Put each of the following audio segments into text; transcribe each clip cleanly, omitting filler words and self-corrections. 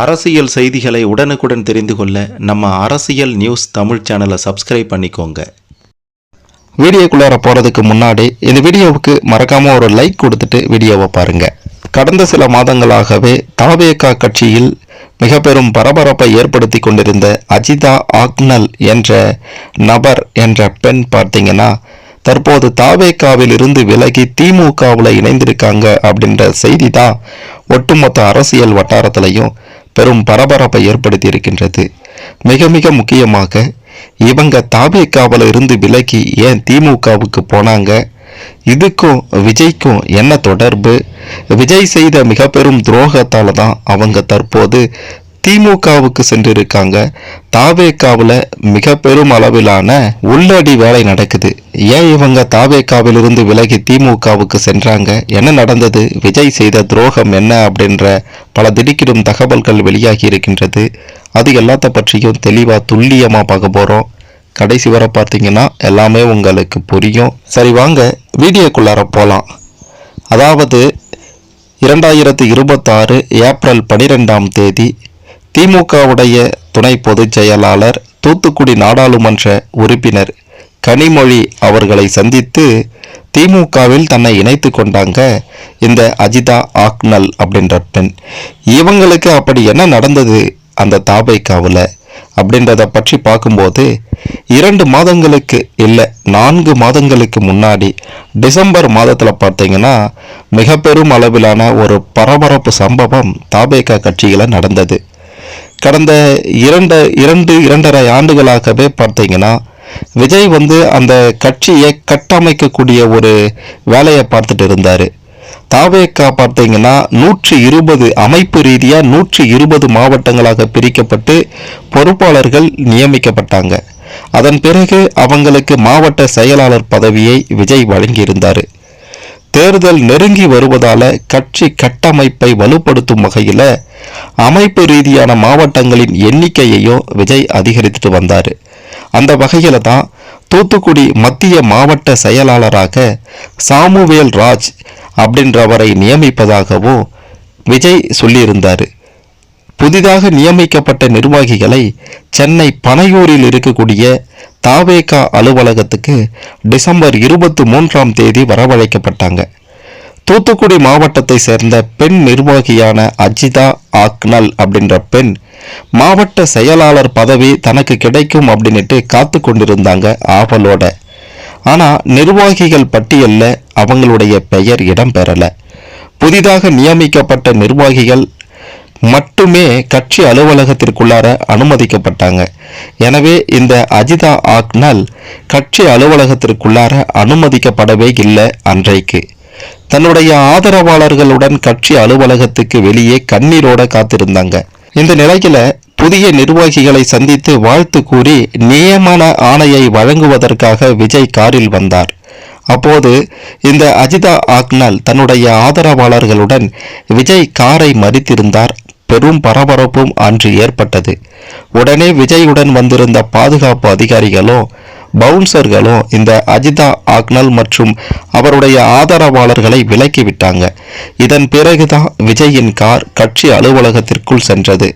அரசியல் செய்திகளை உடனுக்குடன் தெரிந்து கொள்ள நம்ம அரசியல் நியூஸ் தமிழ் சேனலை சப்ஸ்கிரைப் பண்ணிக்கோங்க. வீடியோக்குள்ளார போகிறதுக்கு முன்னாடி இந்த வீடியோவுக்கு மறக்காமல் ஒரு லைக் கொடுத்துட்டு வீடியோவை பாருங்கள். கடந்த சில மாதங்களாகவே தவேகா கட்சியில் மிக பெரும் பரபரப்பை ஏற்படுத்தி கொண்டிருந்த அஜிதா ஆக்னல் என்ற நபர் என்ற பெண் பார்த்தீங்கன்னா தற்போது தவேகாவில் இருந்து விலகி திமுகவில் இணைந்திருக்காங்க அப்படின்ற செய்தி தான் ஒட்டுமொத்த அரசியல் வட்டாரத்திலையும் பெரும் பரபரப்பை ஏற்படுத்தி இருக்கின்றது. மிக மிக முக்கியமாக இவங்க தவேகாவில் இருந்து விலகி ஏன் திமுகவுக்கு போனாங்க, இதுக்கும் விஜய்க்கும் என்ன தொடர்பு, விஜய் செய்த மிக பெரும் துரோகத்தால் தான் அவங்க தற்போது திமுகவுக்கு சென்றிருக்காங்க. தவேகாவில் மிக பெரும் அளவிலான உள்ளடி வேலை நடக்குது. ஏன் இவங்க தவேகாவில் இருந்து விலகி திமுகவுக்கு சென்றாங்க, என்ன நடந்தது, விஜய் செய்த துரோகம் என்ன அப்படின்ற பல திடுக்கிடும் தகவல்கள் வெளியாகி இருக்கின்றது. அது எல்லாத்த பற்றியும் தெளிவாக துல்லியமாக பார்க்க போகிறோம். கடைசி வரை பார்த்தீங்கன்னா எல்லாமே உங்களுக்கு புரியும். சரி வாங்க வீடியோக்குள்ளார போகலாம். அதாவது 2026 ஏப்ரல் 12ஆம் தேதி திமுகவுடைய துணை பொதுச் செயலாளர் தூத்துக்குடி நாடாளுமன்ற உறுப்பினர் கனிமொழி அவர்களை சந்தித்து திமுகவில் தன்னை இணைத்து கொண்டாங்க இந்த அஜிதா ஆக்னல் அப்படின்ற பெண். இவங்களுக்கு அப்படி என்ன நடந்தது அந்த தவேகாவில் அப்படின்றத பற்றி பார்க்கும்போது 2 மாதங்களுக்கு இல்லை 4 மாதங்களுக்கு முன்னாடி டிசம்பர் மாதத்தில் பார்த்தீங்கன்னா மிக பெரும் அளவிலான ஒரு பரபரப்பு சம்பவம் தவேகா கட்சியில் நடந்தது. கடந்த 2.5 ஆண்டுகளாகவே பார்த்தீங்கன்னா விஜய் அந்த கட்சியை கட்டமைக்கக்கூடிய ஒரு வேலையை பார்த்துட்டு இருந்தார். தவேகா பார்த்தீங்கன்னா 120 அமைப்பு ரீதியாக 120 மாவட்டங்களாக பிரிக்கப்பட்டு பொறுப்பாளர்கள் நியமிக்கப்பட்டாங்க. அதன் பிறகு அவங்களுக்கு மாவட்ட செயலாளர் பதவியை விஜய் வழங்கியிருந்தார். தேர்தல் நெருங்கி வருவதால கட்சி கட்டமைப்பை வலுப்படுத்தும் வகையில் அமைப்பு ரீதியான மாவட்டங்களின் எண்ணிக்கையையும் விஜய் அதிகரித்துட்டு வந்தார். அந்த வகையில் தான் தூத்துக்குடி மத்திய மாவட்ட செயலாளராக சாமுவேல் ராஜ் அப்படின்றவரை நியமிப்பதாகவும் விஜய் சொல்லியிருந்தார். புதிதாக நியமிக்கப்பட்ட நிர்வாகிகளை சென்னை பனையூரில் இருக்கக்கூடிய தவேகா அலுவலகத்துக்கு டிசம்பர் 23ஆம் தேதி வரவழைக்கப்பட்டாங்க. தூத்துக்குடி மாவட்டத்தை சேர்ந்த பெண் நிர்வாகியான அஜிதா ஆக்னல் அப்படின்ற பெண் மாவட்ட செயலாளர் பதவி தனக்கு கிடைக்கும் அப்படின்ட்டு காத்து கொண்டிருந்தாங்க ஆவலோட. ஆனால் நிர்வாகிகள் பட்டியலில் அவங்களுடைய பெயர் இடம்பெறலை. புதிதாக நியமிக்கப்பட்ட நிர்வாகிகள் மட்டுமே கட்சி அலுவலகத்திற்குள்ளார அனுமதிக்கப்பட்டாங்க. எனவே இந்த அஜிதா ஆக்னல் கட்சி அலுவலகத்திற்குள்ளார அனுமதிக்கப்படவே இல்லை. அன்றைக்கு தன்னுடைய ஆதரவாளர்களுடன் கட்சி அலுவலகத்துக்கு வெளியே கண்ணீரோட காத்திருந்தாங்க. இந்த நிலையில புதிய நிர்வாகிகளை சந்தித்து வாழ்த்து கூறி நியமன ஆணையை வழங்குவதற்காக விஜய் காரில் வந்தார். அப்போது இந்த அஜிதா ஆக்னல் தன்னுடைய ஆதரவாளர்களுடன் விஜய் காரை மறித்திருந்தார். பெரும் பரபரப்பும் அன்று ஏற்பட்டது. உடனே விஜயுடன் வந்திருந்த பாதுகாப்பு அதிகாரிகளும் பவுன்சர்களும் இந்த அஜிதா ஆக்னல் மற்றும் அவருடைய ஆதரவாளர்களை விலக்கிவிட்டாங்க. இதன் பிறகுதான் விஜயின் கார் கட்சி அலுவலகத்திற்குள் சென்றது.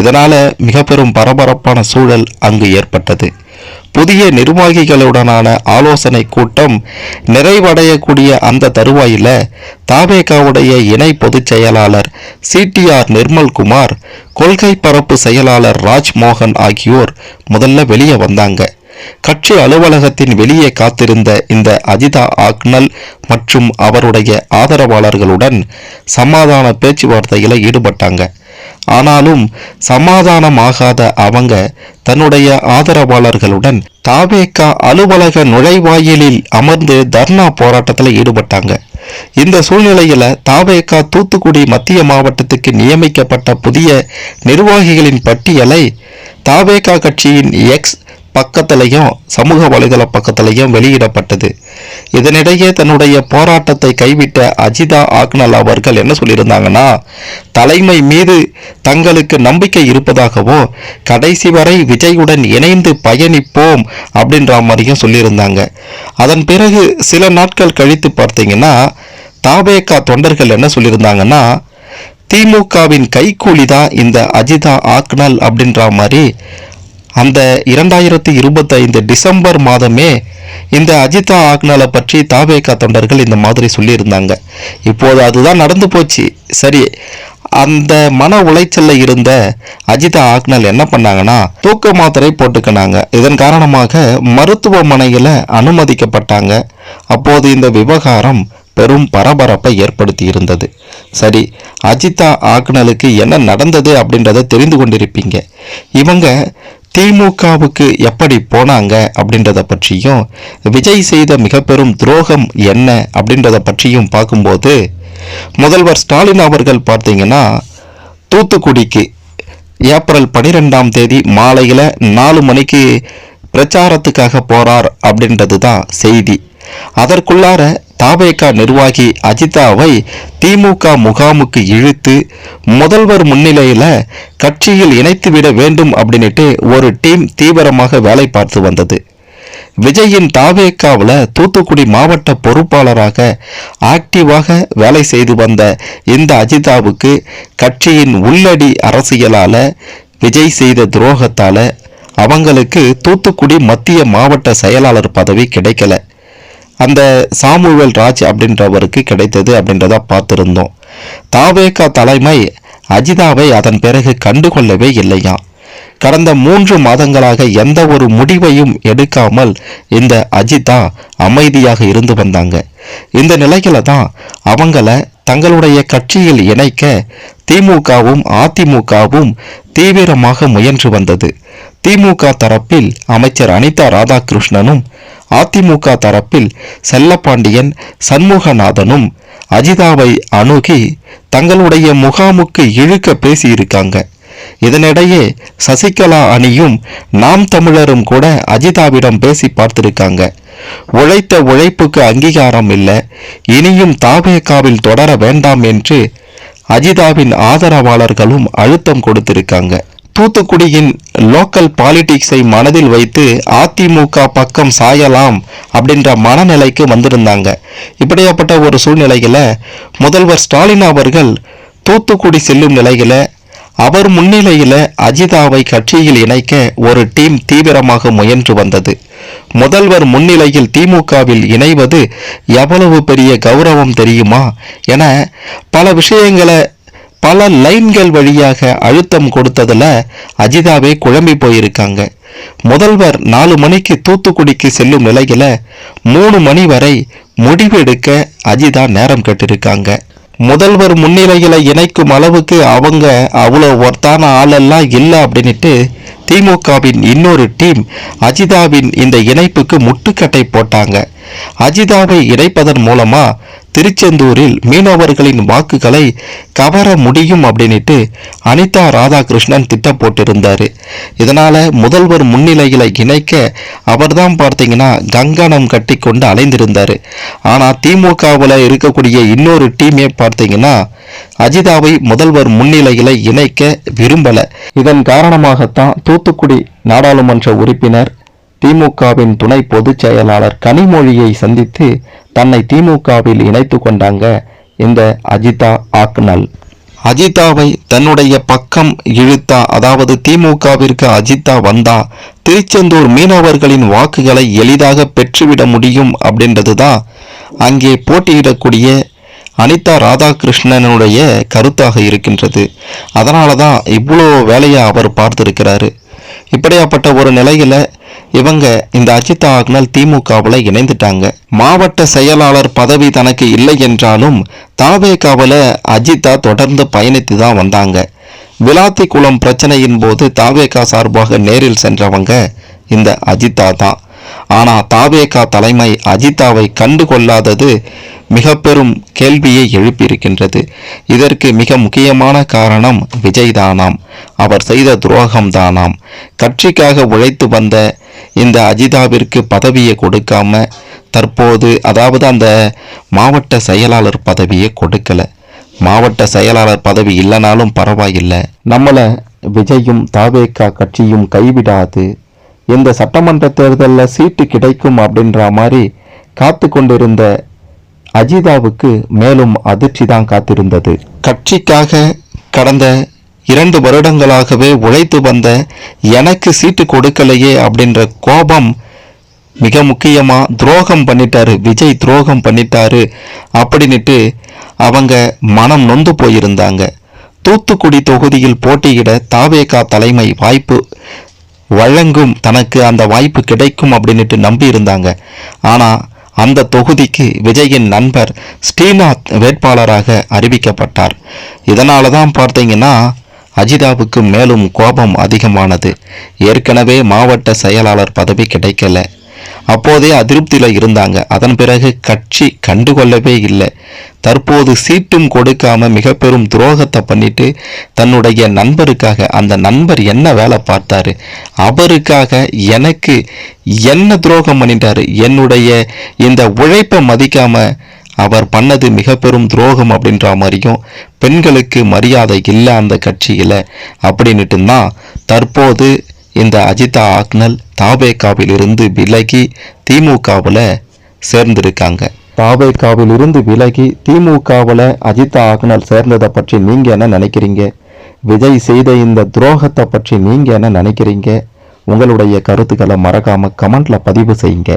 இதனால மிக பெரும் பரபரப்பான சூழல் அங்கு ஏற்பட்டது. புதிய நிர்வாகிகளுடனான ஆலோசனை கூட்டம் நிறைவடையக்கூடிய அந்த தருவாயில தவேகாவுடைய இணை பொதுச் செயலாளர் CTR நிர்மல்குமார், கொள்கை பரப்பு செயலாளர் ராஜ்மோகன் ஆகியோர் முதல்ல வெளியே வந்தாங்க. கட்சி அலுவலகத்தின் வெளியே காத்திருந்த இந்த அஜிதா ஆக்னல் மற்றும் அவருடைய ஆதரவாளர்களுடன் சமாதான பேச்சுவார்த்தையில் ஈடுபட்டாங்க. ஆனாலும் சமாதானமாகாத அவங்க தன்னுடைய ஆதரவாளர்களுடன் தவேகா அலுவலக நுழைவாயிலில் அமர்ந்து தர்ணா போராட்டத்தில் ஈடுபட்டாங்க. இந்த சூழ்நிலையில் தவேகா தூத்துக்குடி மத்திய மாவட்டத்துக்கு நியமிக்கப்பட்ட புதிய நிர்வாகிகளின் பட்டியலை தவேகா கட்சியின் எக்ஸ் பக்கத்திலையும் சமூக வலைதள பக்கத்திலையும் வெளியிடப்பட்டது. இதனிடையே தன்னுடைய போராட்டத்தை கைவிட்ட அஜிதா ஆக்னல் அவர்கள் என்ன சொல்லியிருந்தாங்கன்னா, தலைமை மீது தங்களுக்கு நம்பிக்கை இருப்பதாகவும் கடைசி வரை விஜயுடன் இணைந்து பயணிப்போம் அப்படின்ற மாதிரியும் சொல்லியிருந்தாங்க. அதன் பிறகு சில நாட்கள் கழித்து பார்த்தீங்கன்னா தவேகா தொண்டர்கள் என்ன சொல்லியிருந்தாங்கன்னா, திமுகவின் கைக்கூலி தான் இந்த அஜிதா ஆக்னல் அப்படின்ற மாதிரி அந்த 2025 டிசம்பர் மாதமே இந்த அஜிதா ஆக்னலை பற்றி தாவேகா தொண்டர்கள் இந்த மாதிரி சொல்லியிருந்தாங்க. இப்போது அதுதான் நடந்து போச்சு. சரி, அந்த மன உளைச்சல்ல இருந்த அஜிதா ஆக்னல் என்ன பண்ணாங்கன்னா தூக்க மாத்திரை போட்டுக்கினாங்க. இதன் காரணமாக மருத்துவமனையில் அனுமதிக்கப்பட்டாங்க. அப்போது இந்த விவகாரம் பெரும் பரபரப்பை ஏற்படுத்தி இருந்தது. சரி, அஜிதா ஆக்னலுக்கு என்ன நடந்தது அப்படின்றத தெரிந்து கொண்டிருப்பீங்க. இவங்க திமுகவுக்கு எப்படி போனாங்க அப்படின்றத பற்றியும் விஜய் செய்த மிக பெரும் துரோகம் என்ன அப்படின்றத பற்றியும் பார்க்கும்போது முதல்வர் ஸ்டாலின் அவர்கள் பார்த்தீங்கன்னா தூத்துக்குடிக்கு ஏப்ரல் 12ஆம் தேதி மாலையில் 4 மணிக்கு பிரச்சாரத்துக்காக போறார் அப்படின்றது தான் செய்தி. அதற்குள்ளார தாவேகா நிர்வாகி அஜிதாவை திமுக முகாமுக்கு இழுத்து முதல்வர் முன்னிலையில் கட்சியில் இணைத்துவிட வேண்டும் அப்படின்ட்டு ஒரு டீம் தீவிரமாக வேலை பார்த்து வந்தது. விஜயின் தாவேகாவில் தூத்துக்குடி மாவட்ட பொறுப்பாளராக ஆக்டிவாக வேலை செய்து வந்த இந்த அஜிதாவுக்கு கட்சியின் உள்ளடி அரசியலால் விஜய் செய்த துரோகத்தால் அவங்களுக்கு தூத்துக்குடி மத்திய மாவட்ட செயலாளர் பதவி கிடைக்கல. அந்த சாமுவேல் ராஜ் அப்படின்றவருக்கு கிடைத்தது அப்படின்றத பார்த்துருந்தோம். தாவேகா தலைமை அஜிதாவை அதன் பிறகு கண்டுகொள்ளவே இல்லையா. கடந்த 3 மாதங்களாக எந்த ஒரு முடிவையும் எடுக்காமல் இந்த அஜிதா அமைதியாக இருந்து வந்தாங்க. இந்த நிலையில தான் அவங்கள தங்களுடைய கட்சியில் இணைக்க திமுகவும் அதிமுகவும் தீவிரமாக முயன்று வந்தது. திமுக தரப்பில் அமைச்சர் அனிதா ராதாகிருஷ்ணனும் அதிமுக தரப்பில் செல்லப்பாண்டியன் சண்முகநாதனும் அஜிதாவை அணுகி தங்களுடைய முகாமுக்கு இழுக்க பேசியிருக்காங்க. இதனிடையே சசிகலா அணியும் நாம் தமிழரும் கூட அஜிதாவிடம் பேசி பார்த்திருக்காங்க. உழைத்த உழைப்புக்கு அங்கீகாரம் இல்லை, இனியும் தாவேகாவில் தொடர வேண்டாம் என்று அஜிதாவின் ஆதரவாளர்களும் அழுத்தம் கொடுத்திருக்காங்க. தூத்துக்குடியின் லோக்கல் பாலிடிக்ஸை மனதில் வைத்து அதிமுக பக்கம் சாயலாம் அப்படின்ற மனநிலைக்கு வந்திருந்தாங்க. இப்படியாப்பட்ட ஒரு சூழ்நிலையில முதல்வர் ஸ்டாலின் அவர்கள் தூத்துக்குடி செல்லும் நிலையில அவர் முன்னிலையில் அஜிதாவை கட்சியில் இணைக்க ஒரு டீம் தீவிரமாக முயன்று வந்தது. முதல்வர் முன்னிலையில் திமுகவில் இணைவது எவ்வளவு பெரிய கௌரவம் தெரியுமா என பல விஷயங்களை பல லைன்கள் வழியாக அழுத்தம் கொடுத்ததுல அஜிதாவே குழம்பி போயிருக்காங்க. முதல்வர் 4 மணிக்கு தூத்துக்குடிக்கு செல்லும் நிலையில 3 மணி வரை முடிவெடுக்க அஜிதா நேரம் கேட்டிருக்காங்க. முதல்வர் முன்னிலையில இணைக்கும் அளவுக்கு அவங்க அவ்வளோ ஒர்த்தான ஆளெல்லாம் இல்லை அப்படின்ட்டு திமுகவின் இன்னொரு டீம் அஜிதாவின் இந்த இணைப்புக்கு முட்டுக்கட்டை போட்டாங்க. அஜிதாவை இணைப்பதன் மூலமா திருச்செந்தூரில் மீனவர்களின் வாக்குகளை கவர முடியும் அப்படின்ட்டு அனிதா ராதாகிருஷ்ணன் திட்டம் போட்டிருந்தாரு. இதனால முதல்வர் முன்னிலையில இணைக்க அவர்தான் பார்த்தீங்கன்னா கங்கணம் கட்டி கொண்டு அலைந்திருந்தாரு. ஆனா திமுகவில் இருக்கக்கூடிய இன்னொரு டீமே பார்த்தீங்கன்னா அஜிதாவை முதல்வர் முன்னிலையில இணைக்க விரும்பல. இதன் காரணமாகத்தான் தூத்துக்குடி நாடாளுமன்ற உறுப்பினர் திமுகவின் துணை பொதுச் செயலாளர் கனிமொழியை சந்தித்து தன்னை திமுகவில் இணைத்து கொண்டாங்க இந்த அஜிதா ஆக்னல். அஜிதாவை தன்னுடைய பக்கம் இழுத்தா, அதாவது திமுகவிற்கு அஜிதா வந்தா திருச்செந்தூர் மீனவர்களின் வாக்குகளை எளிதாக பெற்றுவிட முடியும் அப்படின்றதுதான் அங்கே போட்டியிடக்கூடிய அனிதா ராதாகிருஷ்ணனுடைய கருத்தாக இருக்கின்றது. அதனால தான் இவ்வளோ வேலையை அவர் பார்த்திருக்கிறாரு. இப்படியாப்பட்ட ஒரு நிலையில இவங்க இந்த அஜிதா ஆக்னல் திமுகவில் இணைந்துட்டாங்க. மாவட்ட செயலாளர் பதவி தனக்கு இல்லை என்றாலும் தாவேகாவில் அஜிதா தொடர்ந்து பயணித்து தான் வந்தாங்க. விளாத்திக்குளம் பிரச்சனையின் போது தாவேகா சார்பாக நேரில் சென்றவங்க இந்த அஜிதா தான். ஆனால் தாவேகா தலைமை அஜிதாவை கண்டு கொள்ளாதது மிக பெரும் கேள்வியை எழுப்பியிருக்கின்றது. இதற்கு மிக முக்கியமான காரணம் விஜய் தானாம், அவர் செய்த துரோகம் தானாம். கட்சிக்காக உழைத்து வந்த இந்த அஜிதாவிற்கு பதவியை கொடுக்காம தற்போது, அதாவது அந்த மாவட்ட செயலாளர் பதவியை கொடுக்கல. மாவட்ட செயலாளர் பதவி இல்லைனாலும் பரவாயில்லை, நம்மளை விஜயும் தாவேகா கட்சியும் கைவிடாது, இந்த சட்டமன்ற தேர்தலில் சீட்டு கிடைக்கும் அப்படின்ற மாதிரி காத்து கொண்டிருந்த அஜிதாவுக்கு மேலும் அதிர்ச்சி தான் காத்திருந்தது. கட்சிக்காக கடந்த 2 வருடங்களாகவே உழைத்து வந்த எனக்கு சீட்டு கொடுக்கலையே அப்படின்ற கோபம், மிக முக்கியமா துரோகம் பண்ணிட்டாரு, விஜய் துரோகம் பண்ணிட்டாரு அப்படின்னுட்டு அவங்க மனம் நொந்து போயிருந்தாங்க. தூத்துக்குடி தொகுதியில் போட்டியிட தாவேகா தலைமை வாய்ப்பு வழங்கும், தனக்கு அந்த வாய்ப்பு கிடைக்கும் அப்படின்னுட்டு நம்பி இருந்தாங்க. ஆனா அந்த தொகுதிக்கு விஜயின் நண்பர் ஸ்ரீநாத் வேட்பாளராக அறிவிக்கப்பட்டார். இதனால தான் பார்த்தீங்கன்னா அஜிதாவுக்கு மேலும் கோபம் அதிகமானது. ஏற்கனவே மாவட்ட செயலாளர் பதவி கிடைக்கல, அப்போதே அதிருப்தியில் இருந்தாங்க. அதன் பிறகு கட்சி கண்டுகொள்ளவே இல்லை. தற்போது சீட்டும் கொடுக்காம மிக பெரும் துரோகத்தை பண்ணிட்டு தன்னுடைய நண்பருக்காக, அந்த நண்பர் என்ன வேலை பார்த்தாரு, அவருக்காக எனக்கு என்ன துரோகம் பண்ணிட்டாரு, என்னுடைய இந்த உழைப்பை மதிக்காம அவர் பண்ணது மிக பெரும் துரோகம் அப்படின்ற மாதிரியும், பெண்களுக்கு மரியாதை இல்லை அந்த கட்சியில் அப்படின்னுட்டு தான் தற்போது இந்த அஜிதா ஆக்னல் தாவேகாவில் இருந்து விலகி திமுகவில் சேர்ந்திருக்காங்க. தாவேகாவில் இருந்து விலகி திமுகவில் அஜிதா ஆக்னல் சேர்ந்ததை பற்றி நீங்க என்ன நினைக்கிறீங்க? விஜய் செய்த இந்த துரோகத்தை பற்றி நீங்க என்ன நினைக்கிறீங்க? உங்களுடைய கருத்துக்களை மறக்காம கமெண்ட்ல பதிவு செய்யுங்க.